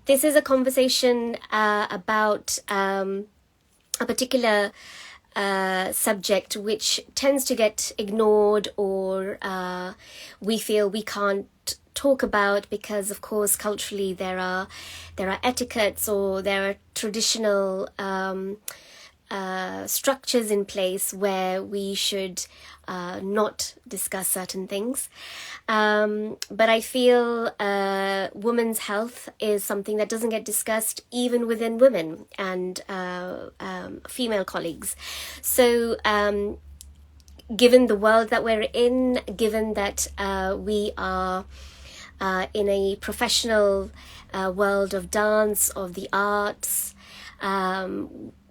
This is a conversation about a particular subject which tends to get ignored, or we feel we can't talk about because, of course, culturally there are etiquettes, or there are traditional structures in place where we should not discuss certain things. But I feel women's health is something that doesn't get discussed even within women and female colleagues. So given the world that we're in, given that we are in a professional world of dance, of the arts,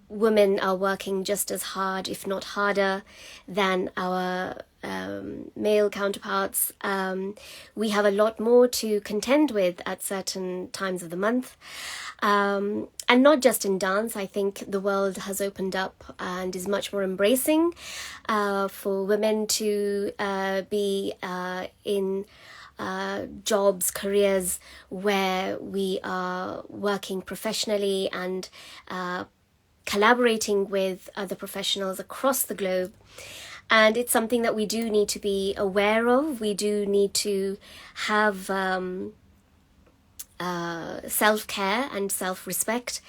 women are working just as hard, if not harder, than our male counterparts. We have a lot more to contend with at certain times of the month. And not just in dance. I think the world has opened up and is much more embracing for women to be in jobs, careers where we are working professionally and collaborating with other professionals across the globe. And it's something that we do need to be aware of. We do need to have self-care and self-respect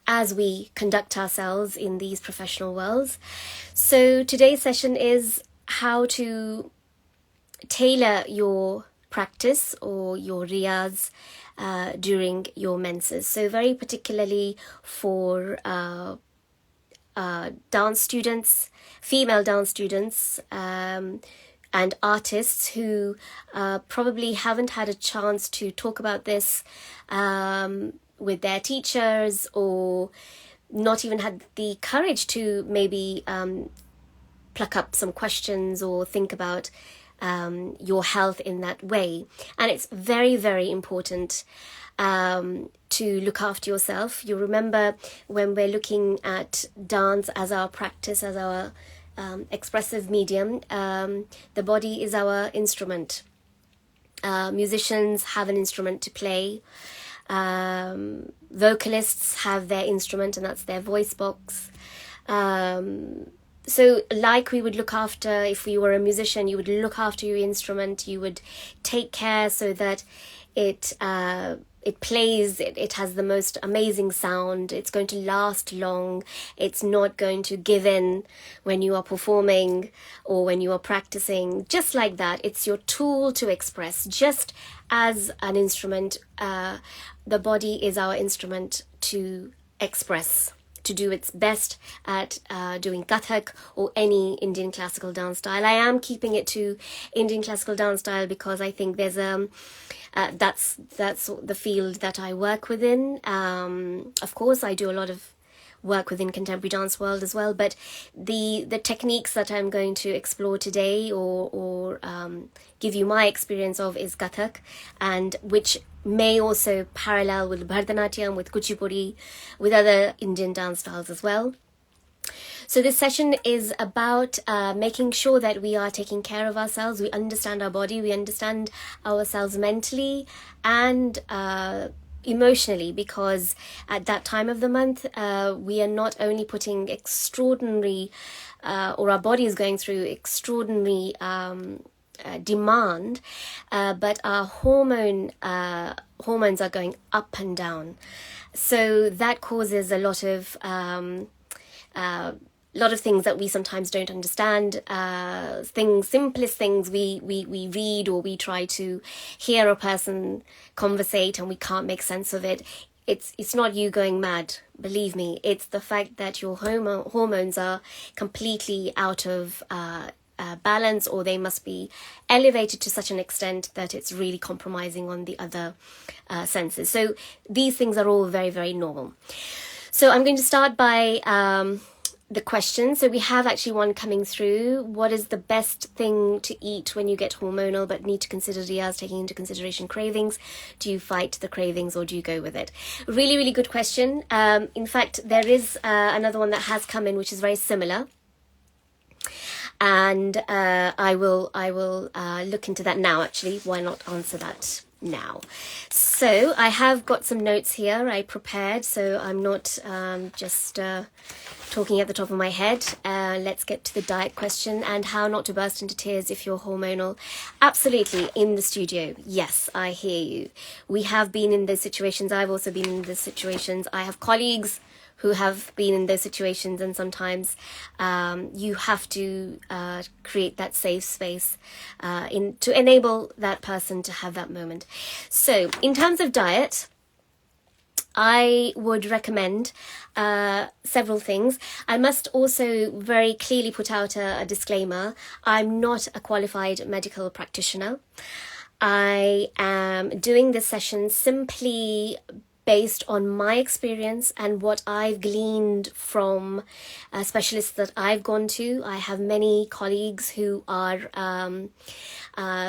as we conduct ourselves in these professional worlds. So today's session is how to tailor your practice or your riyaz during your menses. So very particularly for dance students, female dance students, and artists who probably haven't had a chance to talk about this with their teachers, or not even had the courage to maybe pluck up some questions or think about your health in that way. And it's very, very important to look after yourself. You remember when we're looking at dance as our practice, as our expressive medium, the body is our instrument. Musicians have an instrument to play. Vocalists have their instrument, and that's their voice box. So like we would look after, if we were a musician, you would look after your instrument, you would take care so that it plays, it has the most amazing sound, it's going to last long, it's not going to give in when you are performing or when you are practicing. Just like that, it's your tool to express. Just as an instrument, the body is our instrument to express, to do its best at doing Kathak or any Indian classical dance style. I am keeping it to Indian classical dance style because I think there's that's the field that I work within. Of course, I do a lot of work within contemporary dance world as well, but the techniques that I'm going to explore today or give you my experience of is Kathak, and which may also parallel with Bharatanatyam, with Kuchipudi, with other Indian dance styles as well. So this session is about making sure that we are taking care of ourselves, we understand our body, we understand ourselves mentally and emotionally, because at that time of the month we are not only putting extraordinary or our body is going through extraordinary demand, but our hormones are going up and down. So that causes a lot of things that we sometimes don't understand. Simplest things we read, or we try to hear a person conversate and we can't make sense of it. It's not you going mad, believe me. It's the fact that your hormones are completely out of balance, or they must be elevated to such an extent that it's really compromising on the other senses. So these things are all very, very normal. So I'm going to start by the question. So we have actually one coming through. What is the best thing to eat when you get hormonal but need to consider riyaz, taking into consideration cravings? Do you fight the cravings or do you go with it? Really, really good question. In fact, there is another one that has come in which is very similar. And I will look into that now, actually. Why not answer that now. So I have got some notes here I prepared, so I'm not just talking at the top of my head. Let's get to the diet question and how not to burst into tears if you're hormonal. Absolutely, in the studio. Yes, I hear you. We have been in those situations. I've also been in those situations. I have colleagues who have been in those situations, and sometimes you have to create that safe space to enable that person to have that moment. So in terms of diet, I would recommend several things. I must also very clearly put out a disclaimer. I'm not a qualified medical practitioner. I am doing this session simply based on my experience and what I've gleaned from specialists that I've gone to. I have many colleagues who are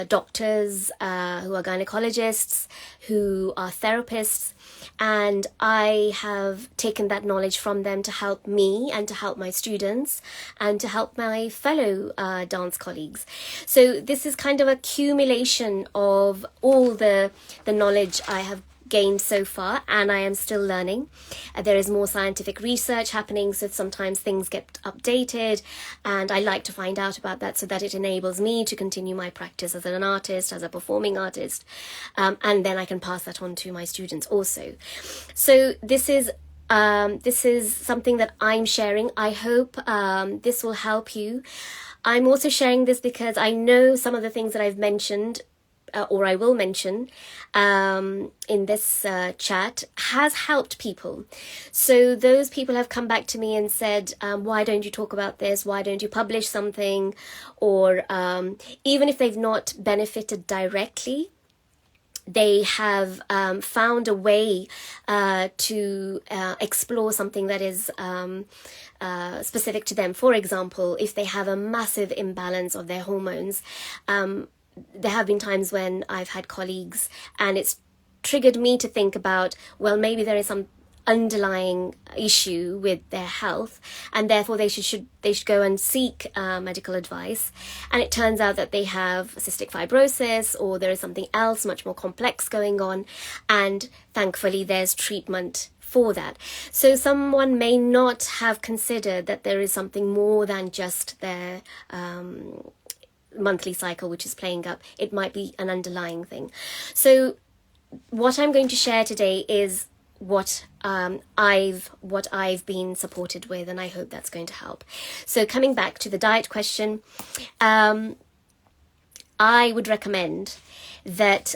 doctors, who are gynecologists, who are therapists, and I have taken that knowledge from them to help me and to help my students and to help my fellow dance colleagues. So this is kind of a accumulation of all the knowledge I have gained so far, and I am still learning. There is more scientific research happening, so sometimes things get updated, and I like to find out about that so that it enables me to continue my practice as an artist, as a performing artist, and then I can pass that on to my students also. So this is something that I'm sharing. I hope this will help you. I'm also sharing this because I know some of the things that I've mentioned or I will mention in this chat has helped people. So those people have come back to me and said, why don't you talk about this? Why don't you publish something? Or even if they've not benefited directly, they have found a way to explore something that is specific to them. For example, if they have a massive imbalance of their hormones, there have been times when I've had colleagues and it's triggered me to think about, well, maybe there is some underlying issue with their health, and therefore they should go and seek medical advice. And it turns out that they have cystic fibrosis, or there is something else much more complex going on, and thankfully there's treatment for that. So someone may not have considered that there is something more than just their monthly cycle which is playing up. It might be an underlying thing. So what I'm going to share today is what I've been supported with, and I hope that's going to help. So coming back to the diet question, I would recommend that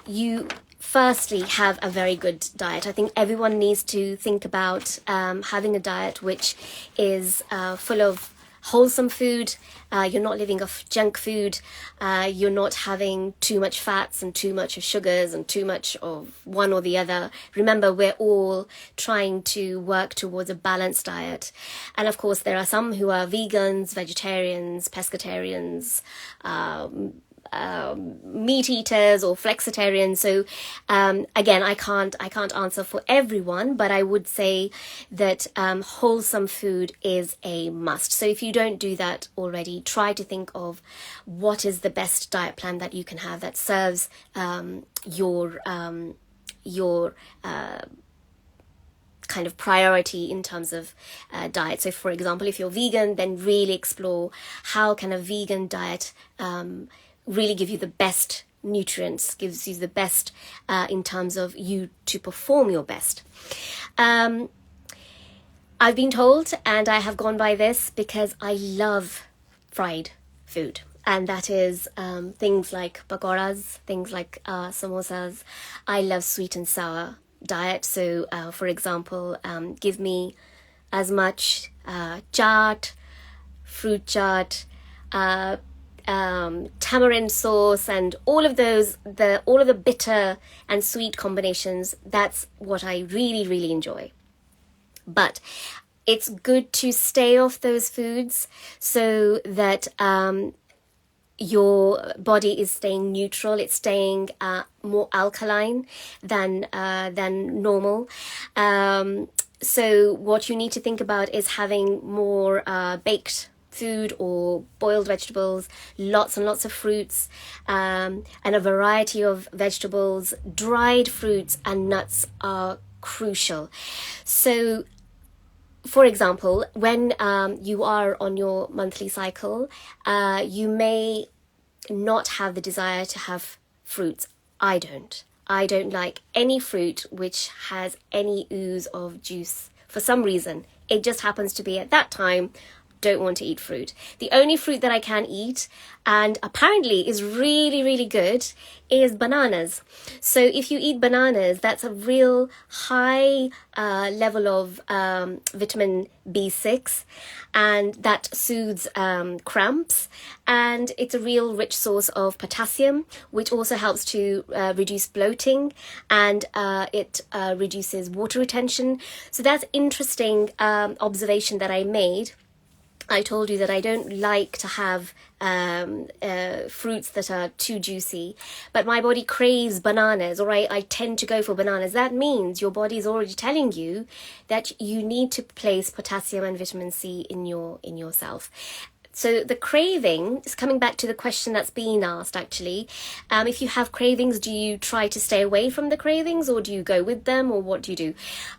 you firstly have a very good diet. I think everyone needs to think about having a diet which is full of wholesome food. You're not living off junk food. You're not having too much fats and too much of sugars and too much of one or the other. Remember, we're all trying to work towards a balanced diet. And of course, there are some who are vegans, vegetarians, pescatarians, meat eaters or flexitarians. So again, I can't answer for everyone, but I would say that wholesome food is a must. So if you don't do that already, try to think of what is the best diet plan that you can have that serves your kind of priority in terms of diet. So for example, if you're vegan, then really explore how can a vegan diet really give you the best nutrients, gives you the best in terms of you to perform your best. I've been told, and I have gone by this because I love fried food, and that is things like pakoras, things like samosas. I love sweet and sour diet. So for example, give me as much chaat, fruit chaat, tamarind sauce, and all of the bitter and sweet combinations. That's what I really, really enjoy. But it's good to stay off those foods so that your body is staying neutral. It's staying more alkaline than normal. So what you need to think about is having more baked food or boiled vegetables, lots and lots of fruits, and a variety of vegetables. Dried fruits and nuts are crucial. So, for example, when you are on your monthly cycle, you may not have the desire to have fruits. I don't. I don't like any fruit which has any ooze of juice for some reason. It just happens to be at that time, don't want to eat fruit. The only fruit that I can eat, and apparently is really, really good, is bananas. So if you eat bananas, that's a real high level of vitamin B6, and that soothes cramps, and it's a real rich source of potassium, which also helps to reduce bloating, and it reduces water retention. So that's interesting observation that I made. I told you that I don't like to have fruits that are too juicy, but my body craves bananas, or I tend to go for bananas. That means your body is already telling you that you need to place potassium and vitamin C in yourself. So the craving is coming back to the question that's being asked, actually. If you have cravings, do you try to stay away from the cravings, or do you go with them, or what do you do?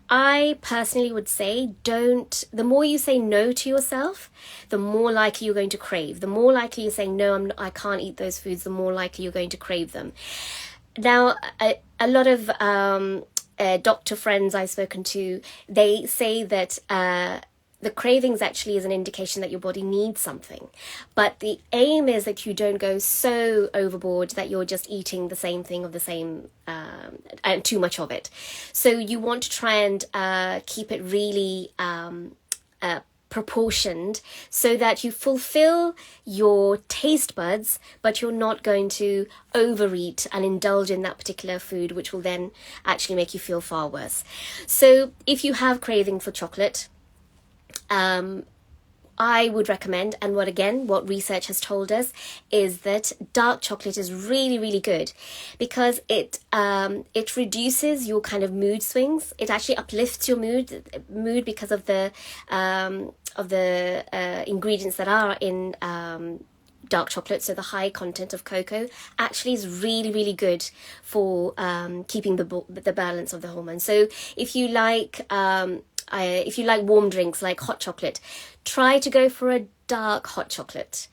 I personally would say don't. The more you say no to yourself, the more likely you're going to crave. The more likely you're saying, no, I can't eat those foods, the more likely you're going to crave them. Now, a lot of doctor friends I've spoken to, they say that the cravings actually is an indication that your body needs something. But the aim is that you don't go so overboard that you're just eating the same thing of the same, and too much of it. So you want to try and keep it really proportioned, so that you fulfill your taste buds, but you're not going to overeat and indulge in that particular food, which will then actually make you feel far worse. So if you have craving for chocolate, I would recommend, and what research has told us is that dark chocolate is really, really good, because it reduces your kind of mood swings. It actually uplifts your mood because of the ingredients that are in dark chocolate. So the high content of cocoa actually is really, really good for keeping the balance of the hormones. So if you like warm drinks like hot chocolate, try to go for a dark hot chocolate,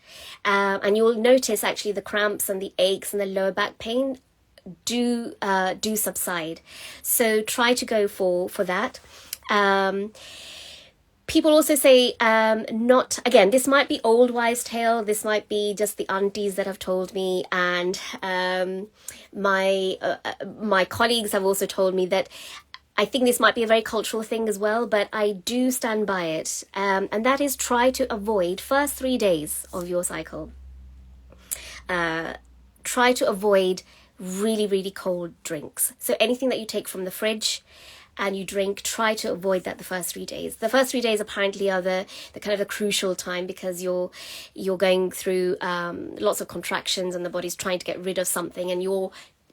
and you'll notice actually the cramps and the aches and the lower back pain do subside. So try to go for that. People also say, this might be old wives' tale, this might be just the aunties that have told me, and my colleagues have also told me that I think this might be a very cultural thing as well, but I do stand by it. And that is, try to avoid first 3 days of your cycle. Try to avoid really, really cold drinks. So anything that you take from the fridge and you drink, try to avoid that the first 3 days. The first 3 days apparently are the kind of the crucial time, because you're going through lots of contractions and the body's trying to get rid of something, and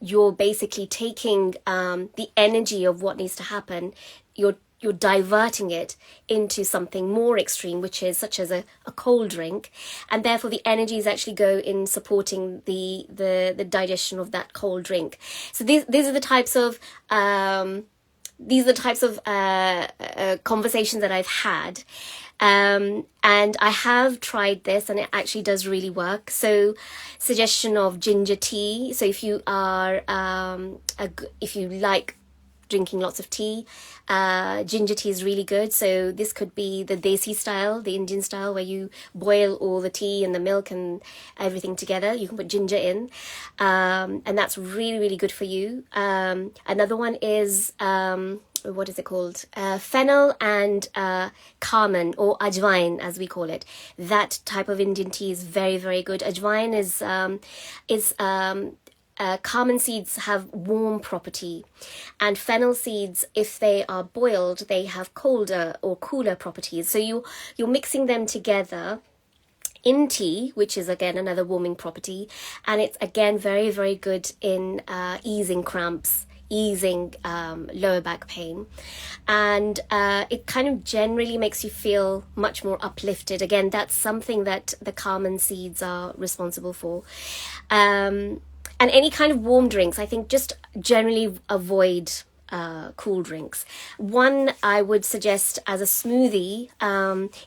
you're basically taking the energy of what needs to happen, you're diverting it into something more extreme, which is such as a cold drink, and therefore the energies actually go in supporting the digestion of that cold drink. So these are the types of conversations that I've had. And I have tried this, and it actually does really work. So, suggestion of ginger tea. So if you are, if you like drinking lots of tea, ginger tea is really good. So this could be the desi style, the Indian style, where you boil all the tea and the milk and everything together. You can put ginger in, and that's really, really good for you. Another one is, what is it called? Fennel and carmine, or ajwain as we call it. That type of Indian tea is very, very good. Ajwain is carmine seeds have warm property, and fennel seeds, if they are boiled, they have colder or cooler properties. So you're mixing them together in tea, which is again another warming property, and it's again very, very good in easing cramps, easing lower back pain. And it kind of generally makes you feel much more uplifted. Again, that's something that the cardamom seeds are responsible for. And any kind of warm drinks, I think just generally avoid cool drinks. One I would suggest as a smoothie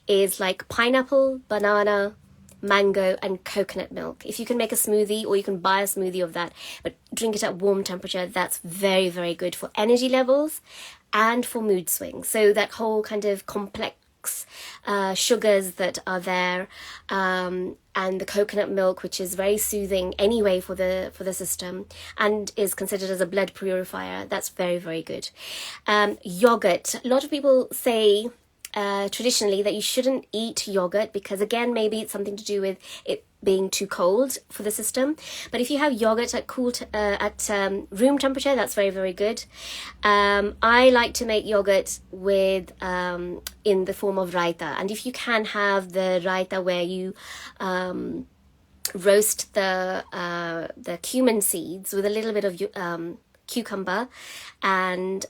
is like pineapple, banana, mango and coconut milk. If you can make a smoothie, or you can buy a smoothie of that, but drink it at warm temperature, that's very, very good for energy levels and for mood swings. So that whole kind of complex sugars that are there, and the coconut milk, which is very soothing anyway for the system and is considered as a blood purifier, that's very, very good. Yogurt, a lot of people say traditionally that you shouldn't eat yogurt because, again, maybe it's something to do with it being too cold for the system. But if you have yogurt at room temperature, that's very, very good. I like to make yogurt with in the form of raita, and if you can have the raita where you roast the cumin seeds with a little bit of cucumber and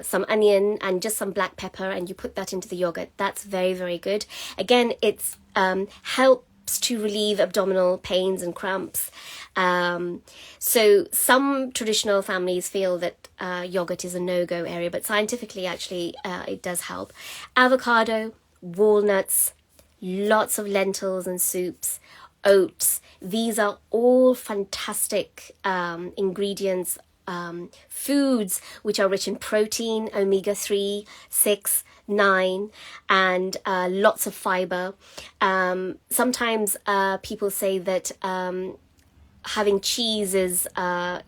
some onion and just some black pepper, and you put that into the yogurt, that's very, very good. Again, it's helps to relieve abdominal pains and cramps. So some traditional families feel that yogurt is a no-go area, but scientifically, actually, it does help. Avocado, walnuts, lots of lentils and soups, oats. These are all fantastic ingredients, foods which are rich in protein, omega-3, 6, 9, and lots of fiber. Sometimes people say that having cheese is a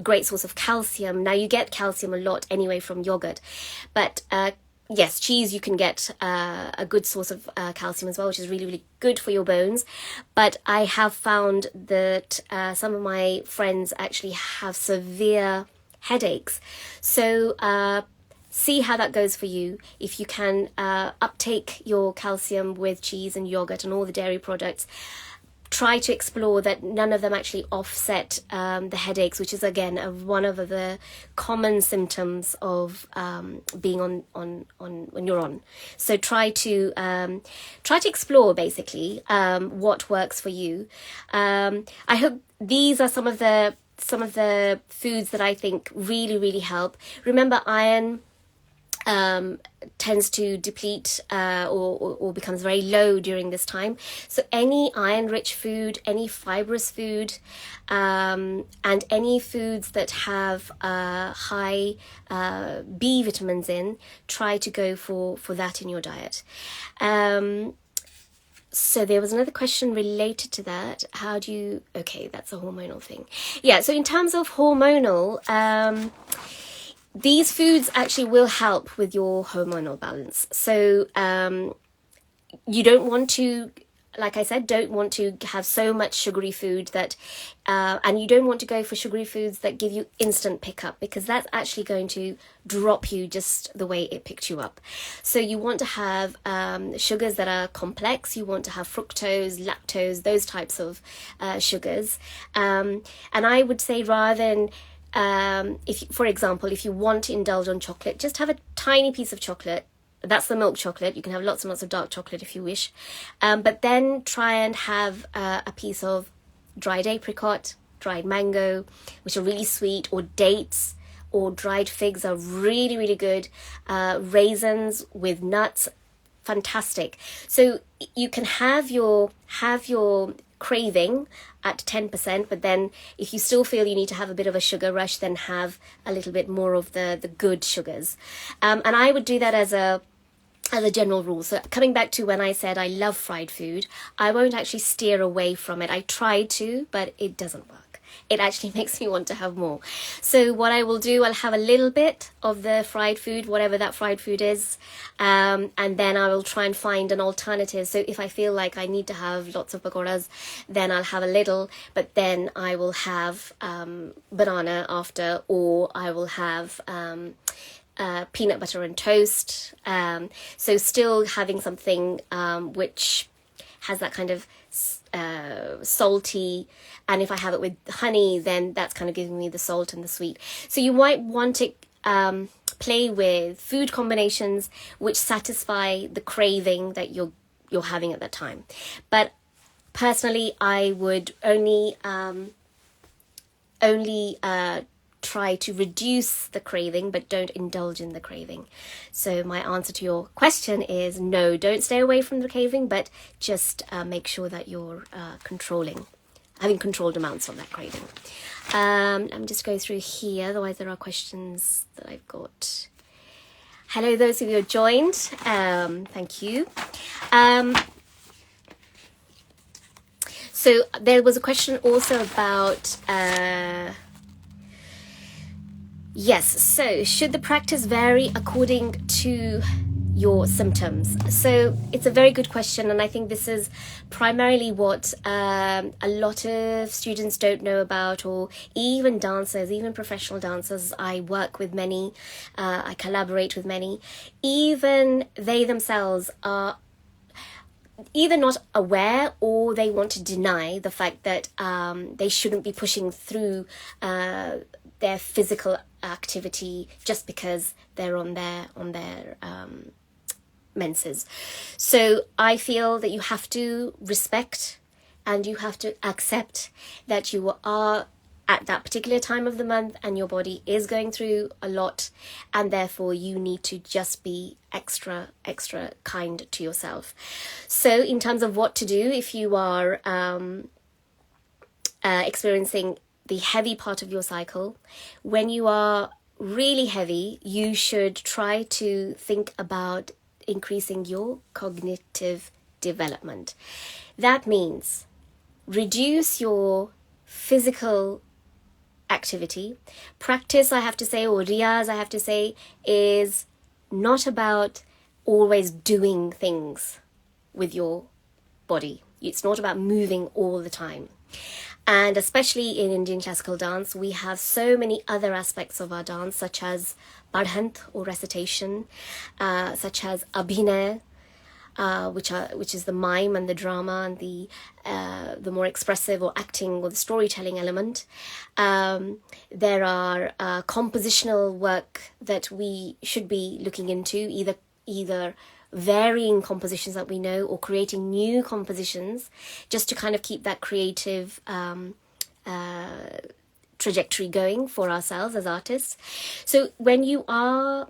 great source of calcium. Now, you get calcium a lot anyway from yogurt, but yes, cheese, you can get a good source of calcium as well, which is really, really good for your bones. But I have found that some of my friends actually have severe headaches. So see how that goes for you. If you can uptake your calcium with cheese and yogurt and all the dairy products, try to explore that none of them actually offset the headaches, which is, again, one of the common symptoms of being on when you're on. So try to explore basically what works for you. I hope these are some of the foods that I think really, really help. Remember, iron tends to deplete or becomes very low during this time. So any iron-rich food, any fibrous food, and any foods that have high B vitamins in, try to go for that in your diet. So there was another question related to that. How do you... Okay, that's a hormonal thing. Yeah, so in terms of hormonal... these foods actually will help with your hormonal balance. So you don't want to, like I said, don't want to have so much sugary food that, and you don't want to go for sugary foods that give you instant pickup, because that's actually going to drop you just the way it picked you up. So you want to have sugars that are complex. You want to have fructose, lactose, those types of sugars. And I would say, rather than for example, if you want to indulge on chocolate, just have a tiny piece of chocolate. That's the milk chocolate. You can have lots and lots of dark chocolate if you wish. But then try and have a piece of dried apricot, dried mango, which are really sweet, or dates, or dried figs are really, really good. Raisins with nuts, fantastic. So you can have your craving at 10%, but then if you still feel you need to have a bit of a sugar rush, then have a little bit more of the good sugars. And I would do that as a general rule. So coming back to when I said I love fried food, I won't actually steer away from it. I try to, but it doesn't work. It actually makes me want to have more. So what I will do, I'll have a little bit of the fried food, whatever that fried food is, and then I will try and find an alternative. So if I feel like I need to have lots of pakoras, then I'll have a little, but then I will have banana after, or I will have peanut butter and toast. So still having something which has that kind of salty, and if I have it with honey, then that's kind of giving me the salt and the sweet. So you might want to play with food combinations which satisfy the craving that you're having at that time. But personally, I would only try to reduce the craving, but don't indulge in the craving. So my answer to your question is no, don't stay away from the craving, but just make sure that you're having controlled amounts of that craving. Let me just go through here, otherwise there are questions that I've got. Hello, those of you who have joined. Thank you. So there was a question also about... Yes, so should the practice vary according to your symptoms? So it's a very good question, and I think this is primarily what a lot of students don't know about, or even dancers, even professional dancers. I work with many, I collaborate with many. Even they themselves are either not aware, or they want to deny the fact that they shouldn't be pushing through their physical activity just because they're on their menses. So I feel that you have to respect and you have to accept that you are at that particular time of the month and your body is going through a lot, and therefore you need to just be extra kind to yourself. So in terms of what to do if you are experiencing the heavy part of your cycle, when you are really heavy, you should try to think about increasing your cognitive development. That means reduce your physical activity. Practice, I have to say, or riyaz, I have to say, is not about always doing things with your body. It's not about moving all the time. And especially in Indian classical dance, we have so many other aspects of our dance, such as badhant or recitation, such as abhinay, which is the mime and the drama and the more expressive or acting or the storytelling element. There are compositional work that we should be looking into, either varying compositions that we know or creating new compositions, just to kind of keep that creative trajectory going for ourselves as artists. So when you are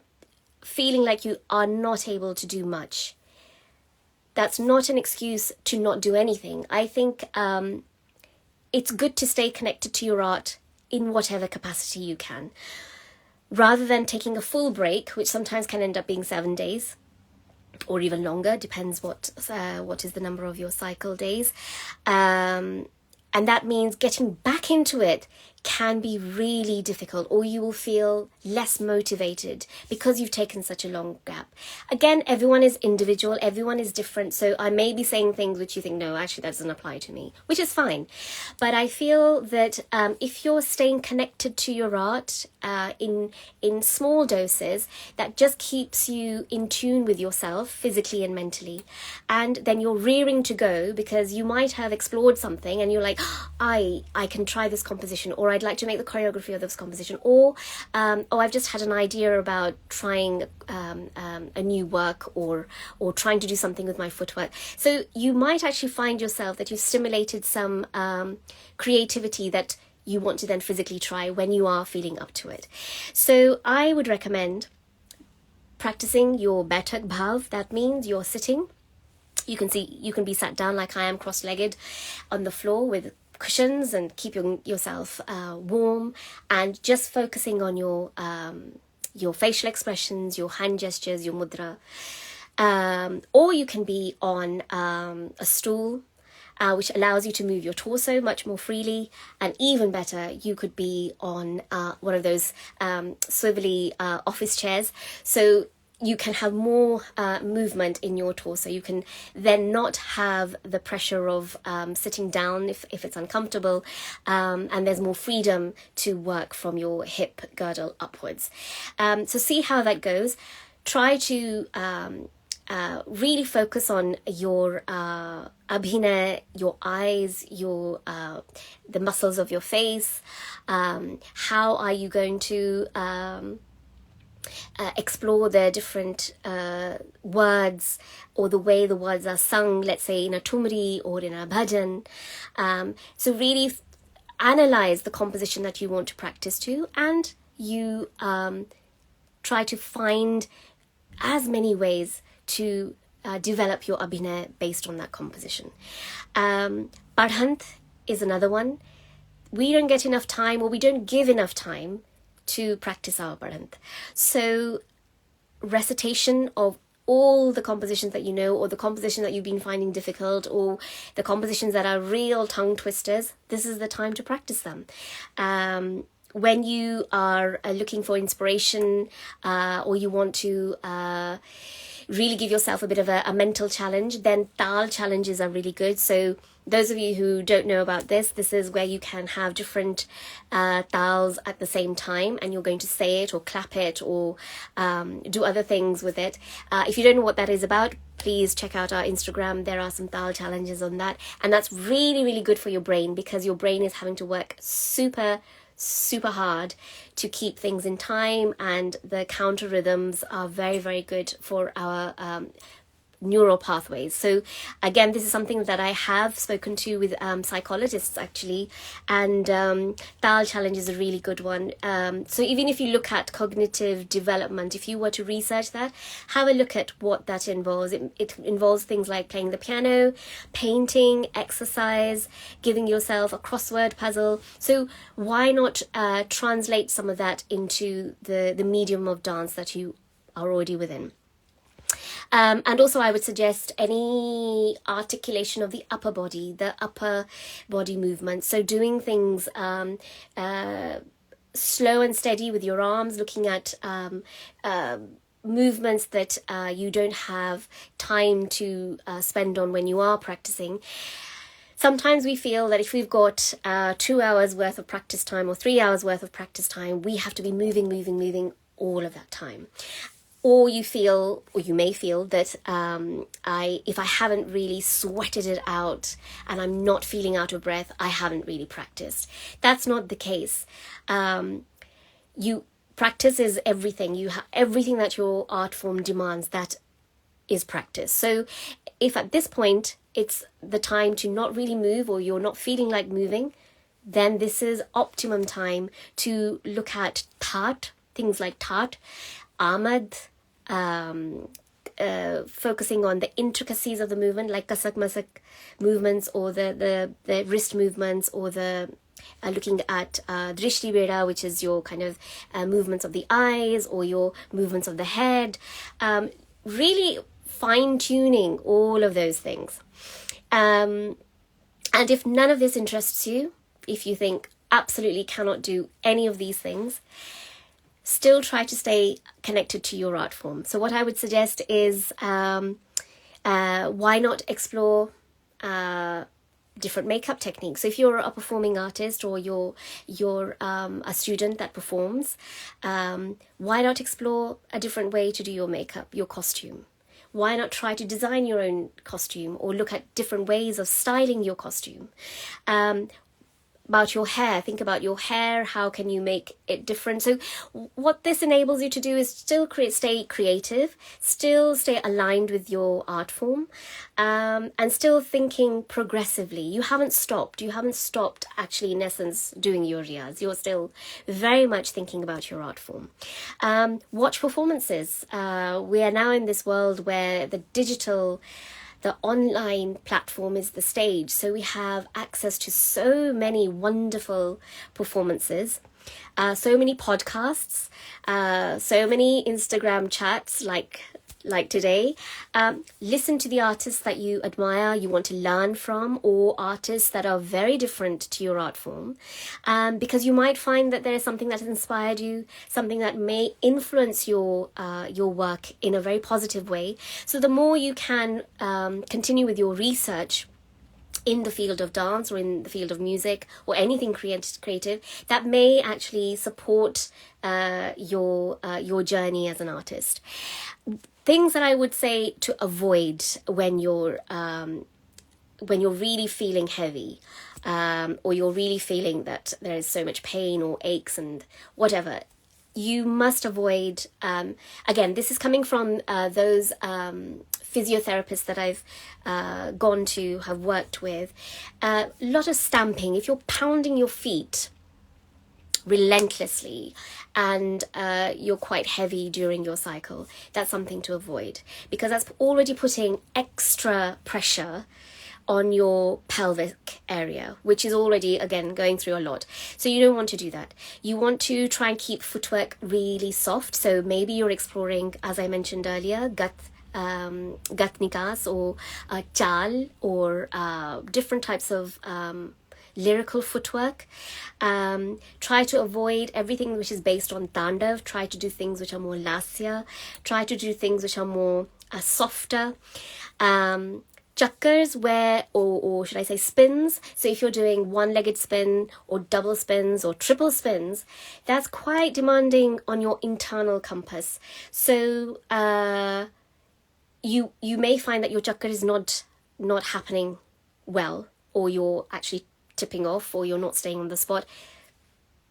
feeling like you are not able to do much, that's not an excuse to not do anything. I think it's good to stay connected to your art in whatever capacity you can, rather than taking a full break, which sometimes can end up being 7 days or even longer, depends what is the number of your cycle days. And that means getting back into it can be really difficult, or you will feel less motivated because you've taken such a long gap. Again, everyone is individual, everyone is different, so I may be saying things which you think, no, actually that doesn't apply to me, which is fine. But I feel that if you're staying connected to your art in small doses, that just keeps you in tune with yourself physically and mentally, and then you're rearing to go because you might have explored something and you're like, I can try this composition, or I'd like to make the choreography of this composition, or I've just had an idea about trying a new work, or trying to do something with my footwork. So you might actually find yourself that you've stimulated some creativity that you want to then physically try when you are feeling up to it. So I would recommend practicing your Baitak Bhav. That means you're sitting. You can be sat down like I am, cross-legged on the floor with cushions, and keep yourself warm, and just focusing on your facial expressions, your hand gestures, your mudra. Or you can be on a stool, which allows you to move your torso much more freely, and even better, you could be on one of those swivelly office chairs, so you can have more movement in your torso. You can then not have the pressure of sitting down if it's uncomfortable, and there's more freedom to work from your hip girdle upwards. So see how that goes. Try to really focus on your abhinay, your eyes, your the muscles of your face. How are you going to explore the different words or the way the words are sung, let's say in a tumri or in a bhajan. So really analyze the composition that you want to practice to, and you try to find as many ways to develop your abhinay based on that composition. Badhant is another one. We don't get enough time, or we don't give enough time to practice our badhant. So recitation of all the compositions that you know, or the composition that you've been finding difficult, or the compositions that are real tongue twisters, this is the time to practice them. When you are looking for inspiration, or you want to really give yourself a bit of a mental challenge, then tal challenges are really good. So those of you who don't know about this is where you can have different tals at the same time, and you're going to say it or clap it or do other things with it. If you don't know what that is about, please check out our Instagram. There are some tal challenges on that, and that's really, really good for your brain, because your brain is having to work super hard to keep things in time, and the counter rhythms are very, very good for our neural pathways. So again, this is something that I have spoken to with psychologists actually, and tal challenge is a really good one. So even if you look at cognitive development, if you were to research that, have a look at what that involves. It involves things like playing the piano, painting, exercise, giving yourself a crossword puzzle. So why not translate some of that into the medium of dance that you are already within? And also I would suggest any articulation of the upper body, the upper body movement. So doing things slow and steady with your arms, looking at movements that you don't have time to spend on when you are practicing. Sometimes we feel that if we've got 2 hours worth of practice time or 3 hours worth of practice time, we have to be moving all of that time. Or you feel, or you may feel that if I haven't really sweated it out and I'm not feeling out of breath, I haven't really practiced. That's not the case. Practice is everything. Everything that your art form demands, that is practice. So if at this point it's the time to not really move, or you're not feeling like moving, then this is optimum time to look at tat, things like tat, Ahmad, focusing on the intricacies of the movement, like kasak masak movements, or the wrist movements, or the looking at drishti beda, which is your kind of movements of the eyes, or your movements of the head, really fine-tuning all of those things. And if none of this interests you, if you think absolutely cannot do any of these things, still try to stay connected to your art form. So what I would suggest is why not explore different makeup techniques. So if you're a performing artist, or you're a student that performs, why not explore a different way to do your makeup, your costume? Why not try to design your own costume, or look at different ways of styling your costume? About your hair, think about your hair. How can you make it different? So what this enables you to do is still stay creative, still stay aligned with your art form, and still thinking progressively. You haven't stopped actually, in essence, doing your riyaz. You're still very much thinking about your art form. Watch performances. We are now in this world where the online platform is the stage. So we have access to so many wonderful performances, so many podcasts, so many Instagram chats like today. Listen to the artists that you admire, you want to learn from, or artists that are very different to your art form, because you might find that there is something that has inspired you, something that may influence your work in a very positive way. So the more you can continue with your research in the field of dance, or in the field of music, or anything creative, that may actually support your journey as an artist. things that I would say to avoid when you're really feeling heavy, or you're really feeling that there is so much pain or aches and whatever. You must avoid, again, this is coming from those physiotherapists that I've gone to, have worked with. A lot of stamping. If you're pounding your feet relentlessly and you're quite heavy during your cycle, that's something to avoid, because that's already putting extra pressure on your pelvic area, which is already, again, going through a lot. So you don't want to do that. You want to try and keep footwork really soft. So maybe you're exploring, as I mentioned earlier, gatnikas or chal, or different types of lyrical footwork. Try to avoid everything which is based on tandav. Try to do things which are more lasya. Try to do things which are more softer. Chakkars, or should I say spins. So if you're doing one-legged spin or double spins or triple spins, that's quite demanding on your internal compass. So you may find that your chakkar is not happening well, or you're actually tipping off, or you're not staying on the spot.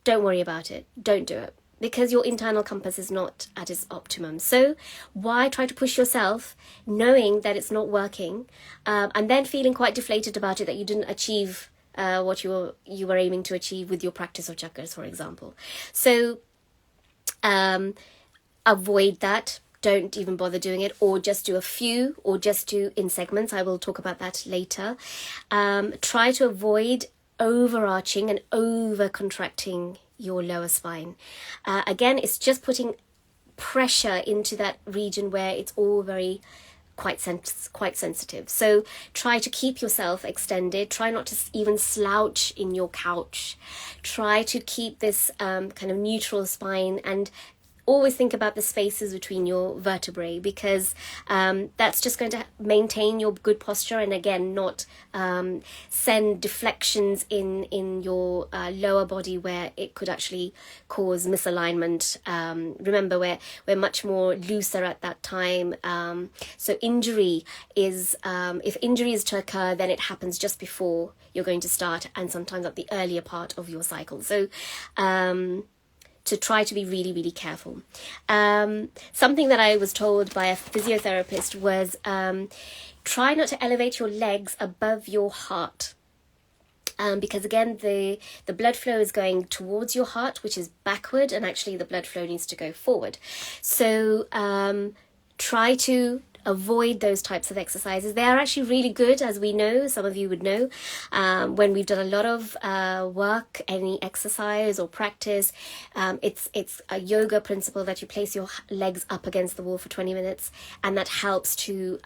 Don't worry about it. Don't do it, because your internal compass is not at its optimum. So why try to push yourself knowing that it's not working, and then feeling quite deflated about it, that you didn't achieve what you were aiming to achieve with your practice of chakras, for example. So avoid that. Don't even bother doing it, or just do a few, or just do in segments. I will talk about that later. Try to avoid overarching and over contracting your lower spine. Again, it's just putting pressure into that region where it's all very quite sensitive. So try to keep yourself extended. Try not to even slouch in your couch. Try to keep this kind of neutral spine, and always think about the spaces between your vertebrae, because that's just going to maintain your good posture, and again, not send deflections in your lower body where it could actually cause misalignment. Remember, we're much more looser at that time. So injury is, if injury is to occur, then it happens just before you're going to start, and sometimes at the earlier part of your cycle. So to try to be really, really careful. Something that I was told by a physiotherapist was try not to elevate your legs above your heart. Because again, the blood flow is going towards your heart, which is backward, and actually the blood flow needs to go forward. So try to avoid those types of exercises. They are actually really good, as we know, some of you would know, when we've done a lot of work, any exercise or practice. It's a yoga principle that you place your legs up against the wall for 20 minutes, and that helps to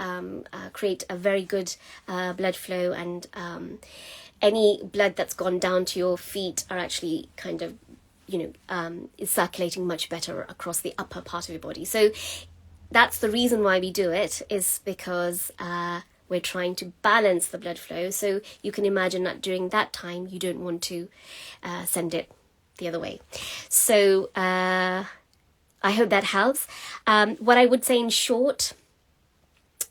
create a very good blood flow, and any blood that's gone down to your feet are actually kind of, is circulating much better across the upper part of your body. So that's the reason why we do it, is because we're trying to balance the blood flow. So you can imagine that during that time, you don't want to send it the other way. So I hope that helps. What I would say in short,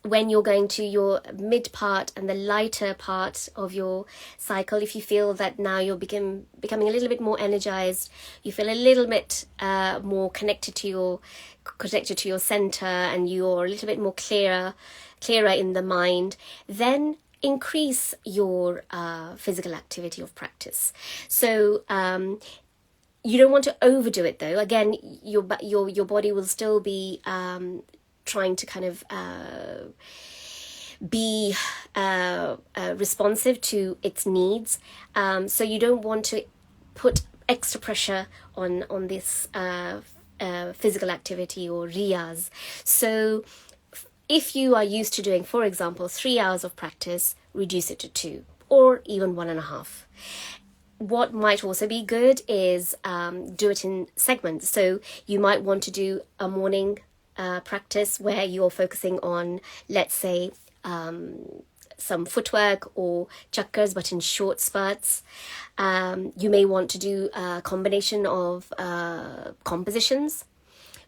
when you're going to your mid part and the lighter part of your cycle, if you feel that now you're becoming a little bit more energized, you feel a little bit more connected to your center, and you're a little bit more clearer in the mind, then increase your physical activity of practice. So you don't want to overdo it, though. Again, your body will still be trying to kind of be responsive to its needs. So you don't want to put extra pressure on this physical activity or riyaz. So if you are used to doing, for example, 3 hours of practice, reduce it to 2 or even 1.5. What might also be good is do it in segments. So you might want to do a morning practice where you're focusing on, let's say, some footwork or chakras, but in short spurts. You may want to do a combination of compositions.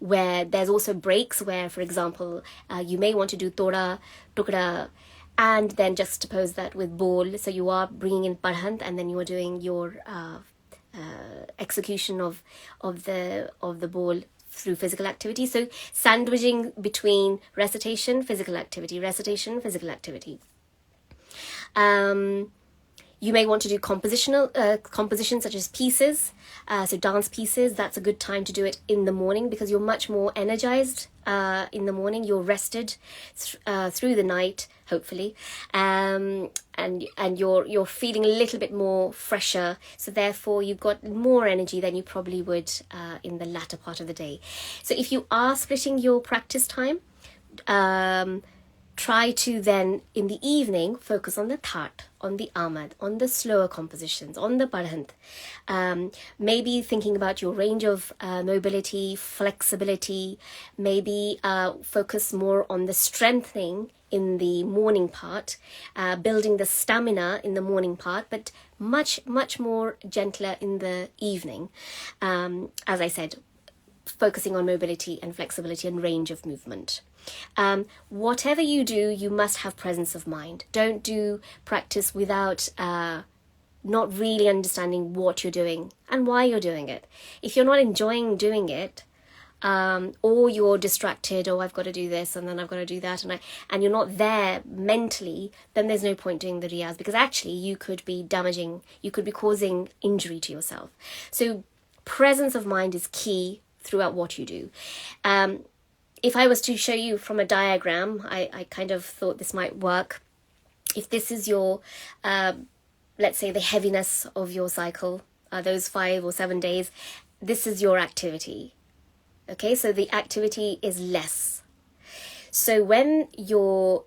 where there's also breaks where, for example, you may want to do tora, tukra, and then juxtapose that with bol. So you are bringing in parhant, and then you are doing your execution of the bol through physical activity. So sandwiching between recitation, physical activity, recitation, physical activity. You may want to do compositions such as pieces, so dance pieces. That's a good time to do it in the morning because you're much more energized in the morning. You're rested through the night, hopefully, and you're feeling a little bit more fresher. So therefore, you've got more energy than you probably would in the latter part of the day. So if you are splitting your practice time, try to then, in the evening, focus on the thaat, on the amad, on the slower compositions, on the parhant. Maybe thinking about your range of mobility, flexibility, maybe focus more on the strengthening in the morning part, building the stamina in the morning part, but much, much more gentler in the evening. As I said, focusing on mobility and flexibility and range of movement. Whatever you do, you must have presence of mind. Don't do practice without not really understanding what you're doing and why you're doing it. If you're not enjoying doing it, or you're distracted, oh, I've got to do this and then I've got to do that, and you're not there mentally, then there's no point doing the riyaz, because actually you could be damaging, you could be causing injury to yourself. So presence of mind is key throughout what you do. If I was to show you from a diagram, I kind of thought this might work. If this is your, let's say, the heaviness of your cycle, those 5 or 7 days, this is your activity. Okay, so the activity is less. So when your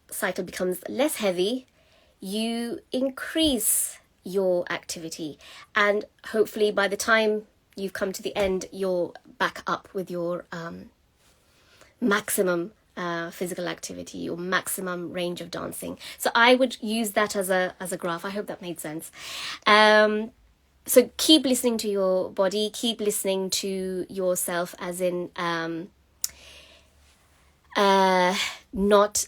cycle becomes less heavy, you increase your activity. And hopefully by the time you've come to the end, you're back up with your maximum physical activity, your maximum range of dancing. So I would use that as a graph. I hope that made sense. So keep listening to your body, keep listening to yourself, as in not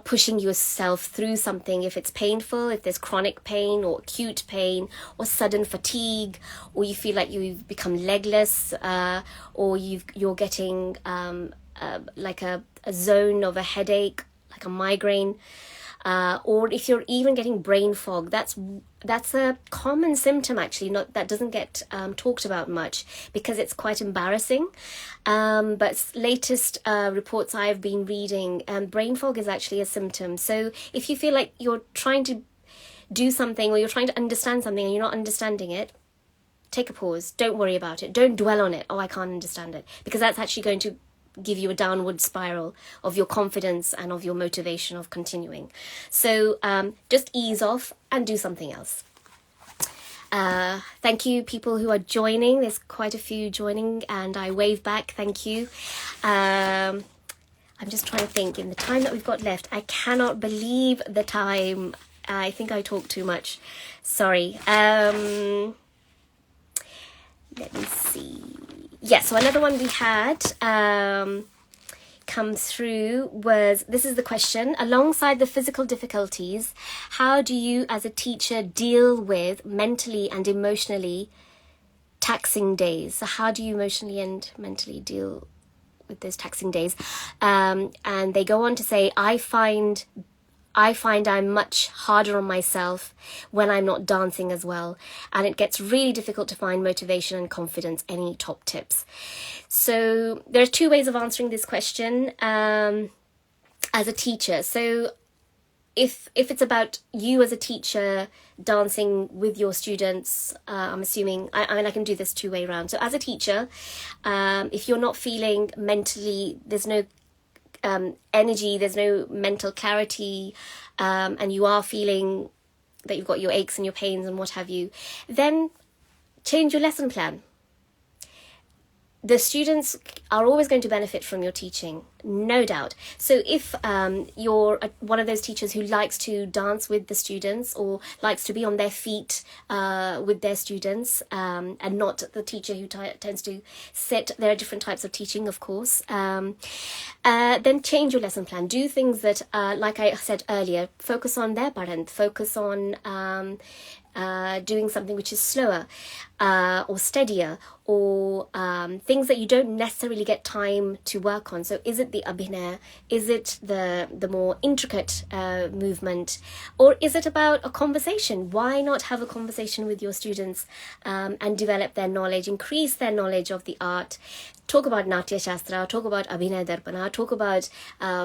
pushing yourself through something if it's painful, if there's chronic pain or acute pain or sudden fatigue, or you feel like you've become legless, or you're getting like a zone of a headache, like a migraine, or if you're even getting brain fog. That's a common symptom, actually, that doesn't get talked about much because it's quite embarrassing. But latest reports I've been reading, brain fog is actually a symptom. So if you feel like you're trying to do something or you're trying to understand something and you're not understanding it, take a pause. Don't worry about it. Don't dwell on it. Oh, I can't understand it. Because that's actually going to give you a downward spiral of your confidence and of your motivation of continuing. So just ease off and do something else. Thank you, people who are joining. There's quite a few joining, and I wave back. Thank you. I'm just trying to think, in the time that we've got left, I cannot believe the time. I think I talk too much. Sorry. Let me see. Yeah, so another one we had come through was, this is the question: alongside the physical difficulties, how do you as a teacher deal with mentally and emotionally taxing days? So how do you emotionally and mentally deal with those taxing days? And they go on to say, I find I'm much harder on myself when I'm not dancing as well, and it gets really difficult to find motivation and confidence. Any top tips? So there's 2 ways of answering this question as a teacher. So if it's about you as a teacher dancing with your students, I'm assuming, I mean, I can do this 2-way round. So as a teacher, if you're not feeling mentally, there's no energy, there's no mental clarity, and you are feeling that you've got your aches and your pains and what have you, then change your lesson plan. the students are always going to benefit from your teaching, no doubt. So if you're one of those teachers who likes to dance with the students or likes to be on their feet with their students, and not the teacher who tends to sit, there are different types of teaching, of course, then change your lesson plan. Do things that, like I said earlier, focus on their parent, focus on doing something which is slower or steadier, or things that you don't necessarily get time to work on. So is it the abhinaya? Is it the more intricate movement? Or is it about a conversation? Why not have a conversation with your students and develop their knowledge, increase their knowledge of the art? Talk about Natya Shastra, talk about Abhinaya Darpana, talk about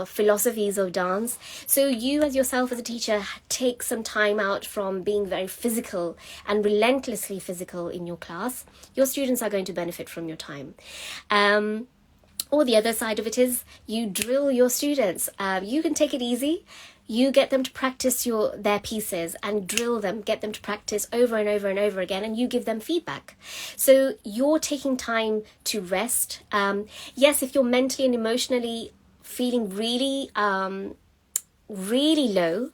philosophies of dance. So you as yourself as a teacher take some time out from being very physical and relentlessly physical in your class. Your students are going to benefit from your time. Or the other side of it is you drill your students. You can take it easy. You get them to practice their pieces and drill them, get them to practice over and over and over again, and you give them feedback. So you're taking time to rest. Yes, if you're mentally and emotionally feeling really, really low,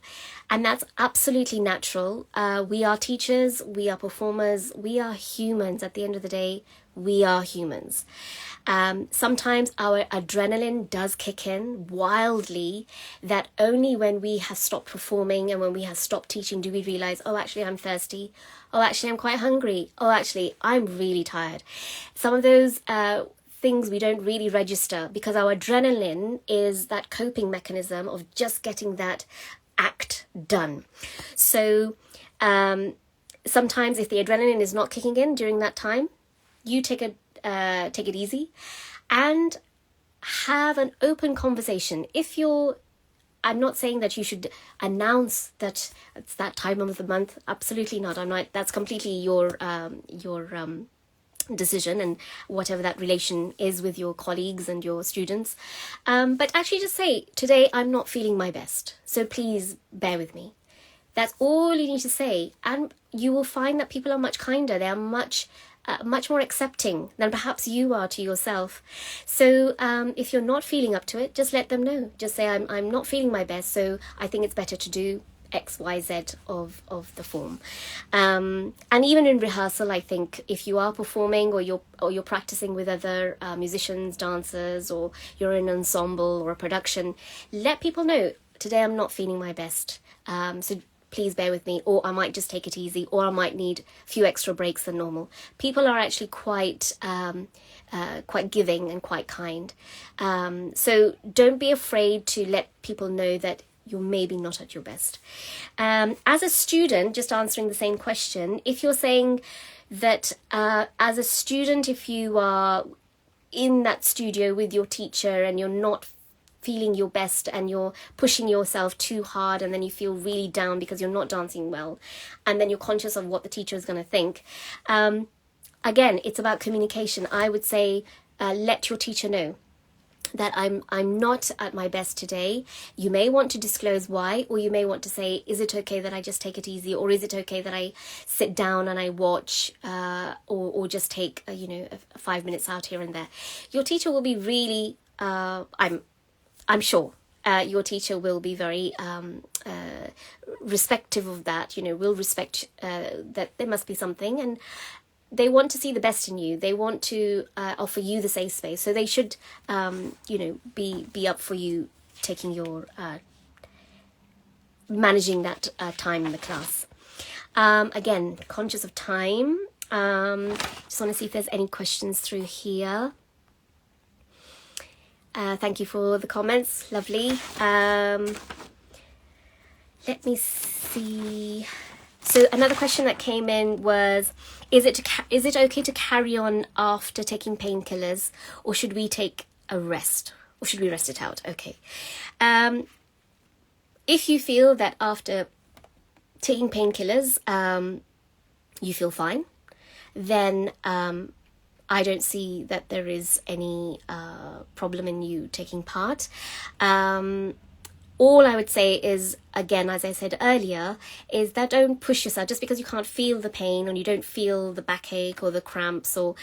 and that's absolutely natural. We are teachers, we are performers, we are humans. At the end of the day, we are humans. Sometimes our adrenaline does kick in wildly, that only when we have stopped performing and when we have stopped teaching do we realize, oh, actually I'm thirsty. Oh, actually I'm quite hungry. Oh, actually I'm really tired. Some of those things we don't really register because our adrenaline is that coping mechanism of just getting that act done. So sometimes if the adrenaline is not kicking in during that time, you take it easy and have an open conversation. I'm not saying that you should announce that it's that time of the month. Absolutely not. That's completely your decision and whatever that relation is with your colleagues and your students. But actually just say, today I'm not feeling my best, so please bear with me. That's all you need to say. And you will find that people are much kinder. They are much more accepting than perhaps you are to yourself. So if you're not feeling up to it, just let them know. Just say, I'm not feeling my best, so I think it's better to do X, Y, Z of the form. And even in rehearsal, I think if you are performing or you're practicing with other musicians, dancers, or you're in an ensemble or a production, let people know, today I'm not feeling my best. So please bear with me, or I might just take it easy, or I might need a few extra breaks than normal. People are actually quite giving and quite kind. So don't be afraid to let people know that you're maybe not at your best. As a student, just answering the same question, if you're saying that as a student, if you are in that studio with your teacher and you're not feeling your best and you're pushing yourself too hard and then you feel really down because you're not dancing well and then you're conscious of what the teacher is going to think, again, it's about communication. I would say let your teacher know that I'm not at my best today. You may want to disclose why, or you may want to say, is it okay that I just take it easy, or is it okay that I sit down and I watch, or just take 5 minutes out here and there. Your teacher will be really I'm sure your teacher will be very respective of that, will respect that there must be something, and they want to see the best in you. They want to offer you the safe space. So they should, be up for you taking your, managing that time in the class. Again, conscious of time. Just want to see if there's any questions through here. Thank you for the comments. Lovely. Let me see. So another question that came in was, is it okay to carry on after taking painkillers, or should we take a rest, or should we rest it out? Okay. If you feel that after taking painkillers you feel fine, then I don't see that there is any problem in you taking part. all I would say is, again, as I said earlier, is that don't push yourself just because you can't feel the pain or you don't feel the backache or the cramps, or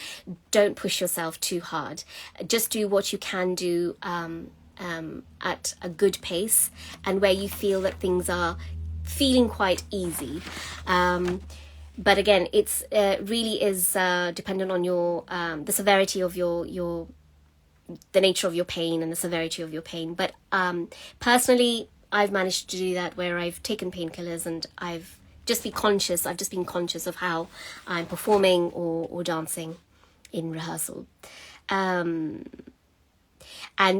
don't push yourself too hard. Just do what you can do at a good pace and where you feel that things are feeling quite easy. But again, it's really is dependent on your the severity of your the nature of your pain and the severity of your pain. But personally, I've managed to do that where I've taken painkillers and I've just been conscious of how I'm performing or dancing in rehearsal. And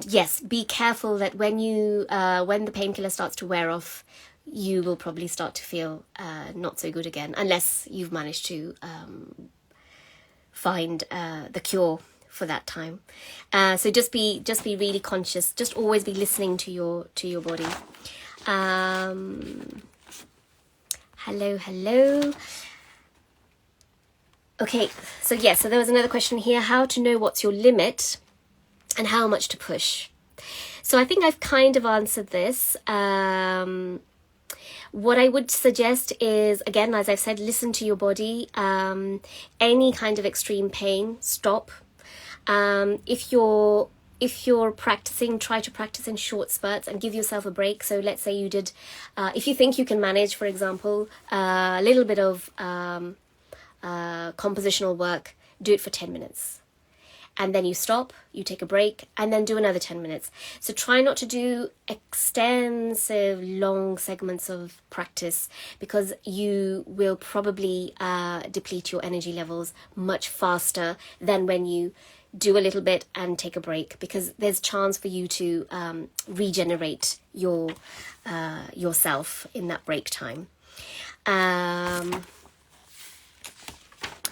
yes, be careful that when the painkiller starts to wear off, you will probably start to feel not so good again, unless you've managed to find the cure for that time. So just be really conscious. Just always be listening to your body. Hello. Okay, so yes, so there was another question here: how to know what's your limit and how much to push. So I think I've kind of answered this. What I would suggest is, again, as I've said, listen to your body. Any kind of extreme pain, stop. If you're practicing, try to practice in short spurts and give yourself a break. So let's say you did, if you think you can manage, for example, a little bit of compositional work, do it for 10 minutes. And then you stop, you take a break, and then do another 10 minutes. So try not to do extensive, long segments of practice, because you will probably deplete your energy levels much faster than when you do a little bit and take a break, because there's chance for you to regenerate yourself in that break time.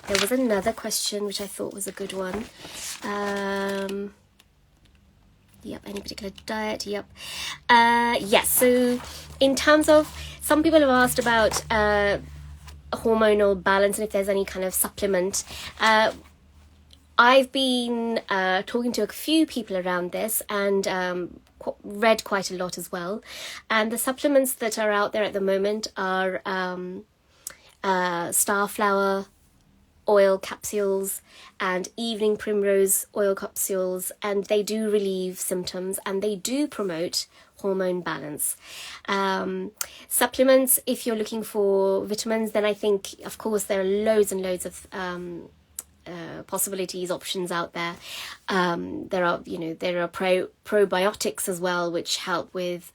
There was another question which I thought was a good one. Yep, any particular diet? Yep. Yes, so in terms of, some people have asked about hormonal balance and if there's any kind of supplement. I've been talking to a few people around this and read quite a lot as well. And the supplements that are out there at the moment are starflower oil capsules and evening primrose oil capsules, and they do relieve symptoms and they do promote hormone balance. Supplements, if you're looking for vitamins, then I think, of course, there are loads and loads of possibilities, options out there. There are probiotics as well, which help with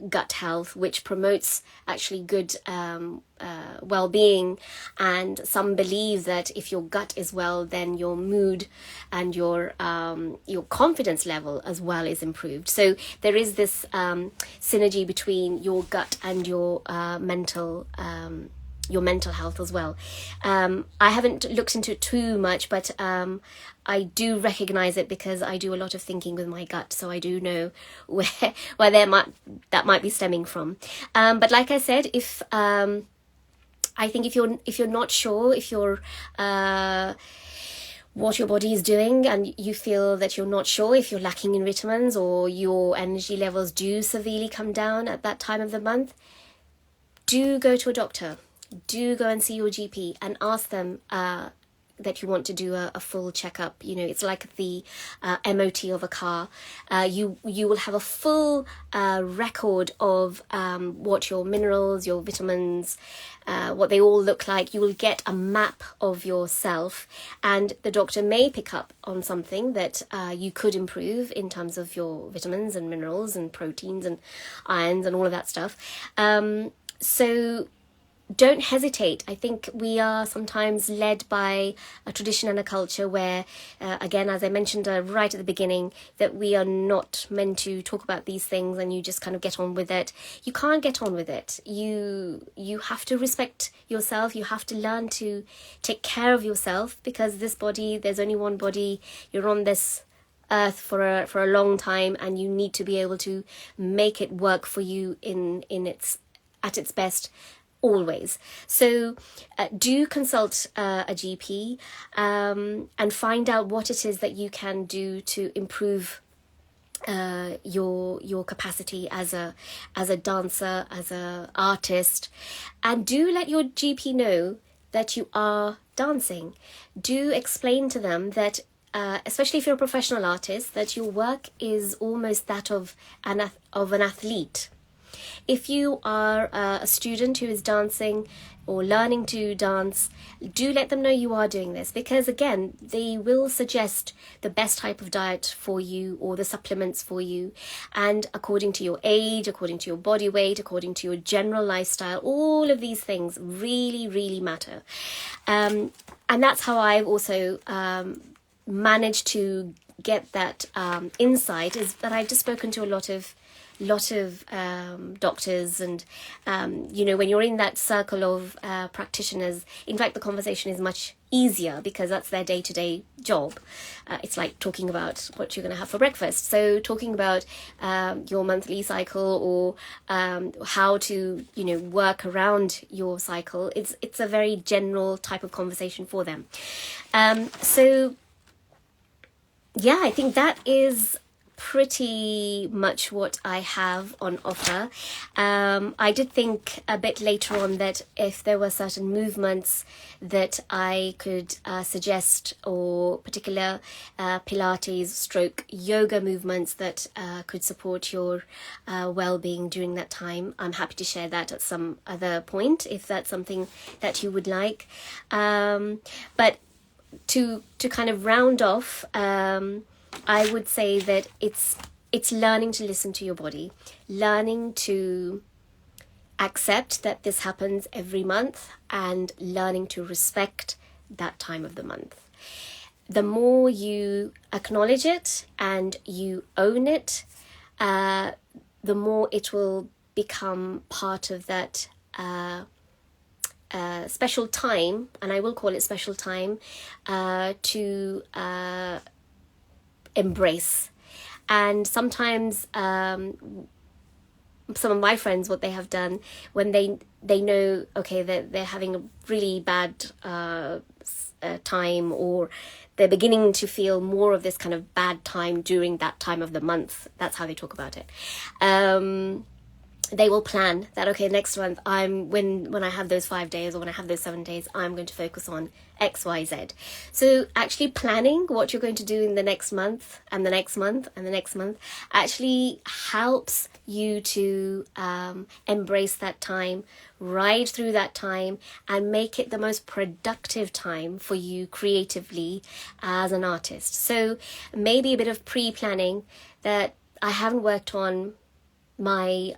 gut health, which promotes actually good well-being. And some believe that if your gut is well, then your mood and your confidence level as well is improved. So there is this synergy between your gut and your mental health as well. I haven't looked into it too much, but I do recognize it because I do a lot of thinking with my gut, so I do know where that might be stemming from. But like I said, if I think if you're not sure if you're what your body is doing, and you feel that you're not sure if you're lacking in vitamins or your energy levels do severely come down at that time of the month, do go to a doctor. Do go and see your GP and ask them that you want to do a full checkup. It's like the MOT of a car. You will have a full record of what your minerals, your vitamins, what they all look like. You will get a map of yourself, and the doctor may pick up on something that you could improve in terms of your vitamins and minerals and proteins and irons and all of that stuff. So don't hesitate. I think we are sometimes led by a tradition and a culture where, again, as I mentioned right at the beginning, that we are not meant to talk about these things and you just kind of get on with it. You can't get on with it. You have to respect yourself. You have to learn to take care of yourself, because this body, there's only one body. You're on this earth for a long time, and you need to be able to make it work for you at its best. Always. So do consult a GP and find out what it is that you can do to improve your capacity as a dancer, as a artist, and do let your GP know that you are dancing. Do explain to them that, especially if you're a professional artist, that your work is almost that of an athlete. If you are a student who is dancing or learning to dance, do let them know you are doing this, because again, they will suggest the best type of diet for you or the supplements for you, and according to your age, according to your body weight, according to your general lifestyle, all of these things really, really matter. And that's how I've also managed to get that insight, is that I've just spoken to a lot of doctors, and when you're in that circle of practitioners, in fact the conversation is much easier because that's their day-to-day job. It's like talking about what you're going to have for breakfast. So talking about your monthly cycle, or how to work around your cycle, it's a very general type of conversation for them. So yeah, I think that is pretty much what I have on offer. I did think a bit later on that if there were certain movements that I could suggest, or particular Pilates stroke yoga movements that could support your well-being during that time, I'm happy to share that at some other point if that's something that you would like. But to kind of round off, I would say that it's learning to listen to your body, learning to accept that this happens every month, and learning to respect that time of the month. The more you acknowledge it and you own it, the more it will become part of that special time, and I will call it special time, to embrace. And sometimes some of my friends, what they have done when they know, okay, they're having a really bad time, or they're beginning to feel more of this kind of bad time during that time of the month, that's how they talk about it. They will plan that, okay, next month when I have those 5 days, or when I have those 7 days, I'm going to focus on X, Y, Z. So actually planning what you're going to do in the next month, and the next month, and the next month, actually helps you to embrace that time, ride through that time, and make it the most productive time for you creatively as an artist. So maybe a bit of pre-planning that I haven't worked on my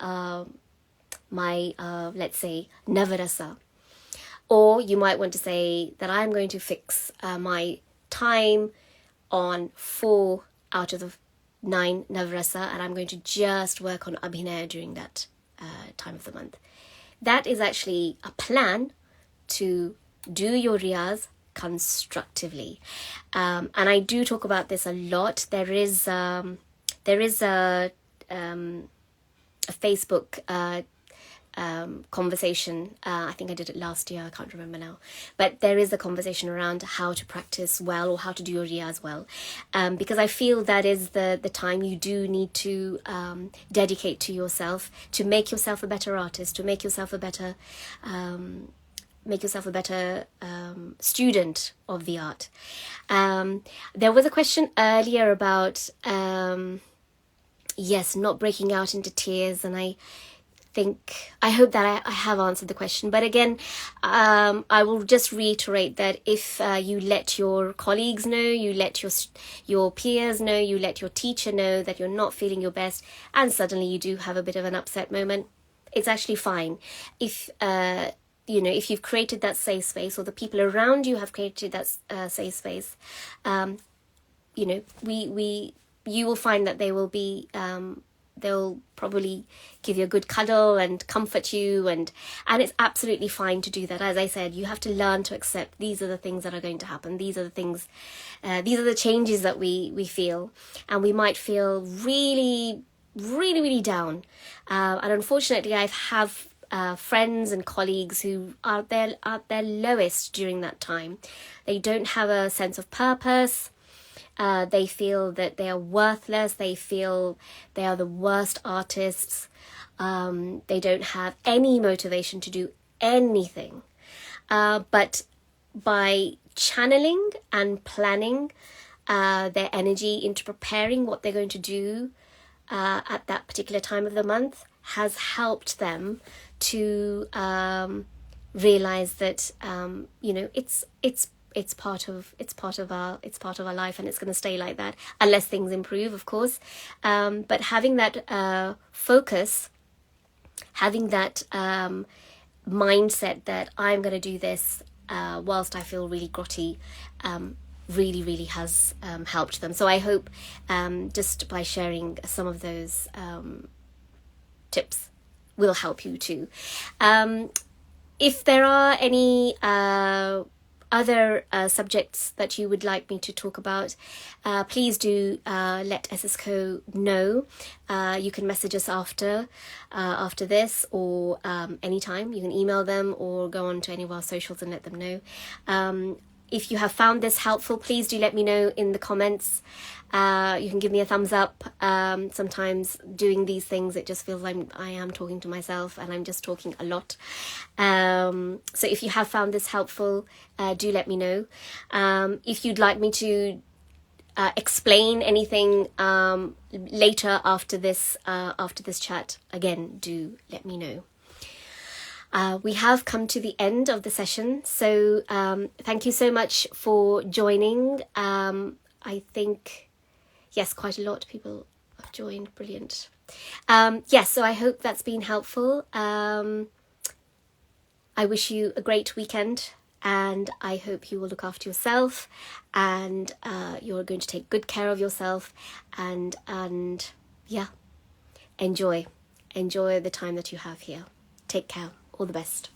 let's say Navarasa, or you might want to say that I'm going to fix my time on 4 out of the 9 Navarasa, and I'm going to just work on Abhinaya during that time of the month. That is actually a plan to do your riyaz constructively, and I do talk about this a lot. There is a Facebook conversation. I think I did it last year, I can't remember now, but there is a conversation around how to practice well, or how to do your riyaz well, because I feel that is the time you do need to dedicate to yourself, to make yourself a better artist, to make yourself a better student of the art. There was a question earlier about not breaking out into tears, and I hope that I have answered the question. But again, I will just reiterate that if you let your colleagues know, you let your peers know, you let your teacher know that you're not feeling your best, and suddenly you do have a bit of an upset moment, it's actually fine. If if you've created that safe space, or the people around you have created that safe space, you will find that they will be they'll probably give you a good cuddle and comfort you, and it's absolutely fine to do that. As I said, you have to learn to accept these are the things that are going to happen. These are the things, these are the changes that we feel, and we might feel really, really, really down. And unfortunately, I have friends and colleagues who are at their lowest during that time. They don't have a sense of purpose. They feel that they are worthless. They feel they are the worst artists. They don't have any motivation to do anything. But by channeling and planning their energy into preparing what they're going to do at that particular time of the month has helped them to realize that it's part of our life, and it's going to stay like that unless things improve, of course. But having that focus, having that mindset that I'm going to do this whilst I feel really grotty, really has helped them. So I hope just by sharing some of those tips will help you too. If there are any other subjects that you would like me to talk about, please do let SSCO know. You can message us after this, or anytime. You can email them or go on to any of our socials and let them know. If you have found this helpful, please do let me know in the comments. You can give me a thumbs up. Sometimes doing these things, it just feels like I am talking to myself and I'm just talking a lot. So if you have found this helpful, do let me know. If you'd like me to explain anything later after this chat, again, do let me know. We have come to the end of the session, so thank you so much for joining. I think, yes, quite a lot of people have joined. Brilliant. Yes, so I hope that's been helpful. I wish you a great weekend, and I hope you will look after yourself, and you're going to take good care of yourself, and yeah, enjoy the time that you have here. Take care. All the best.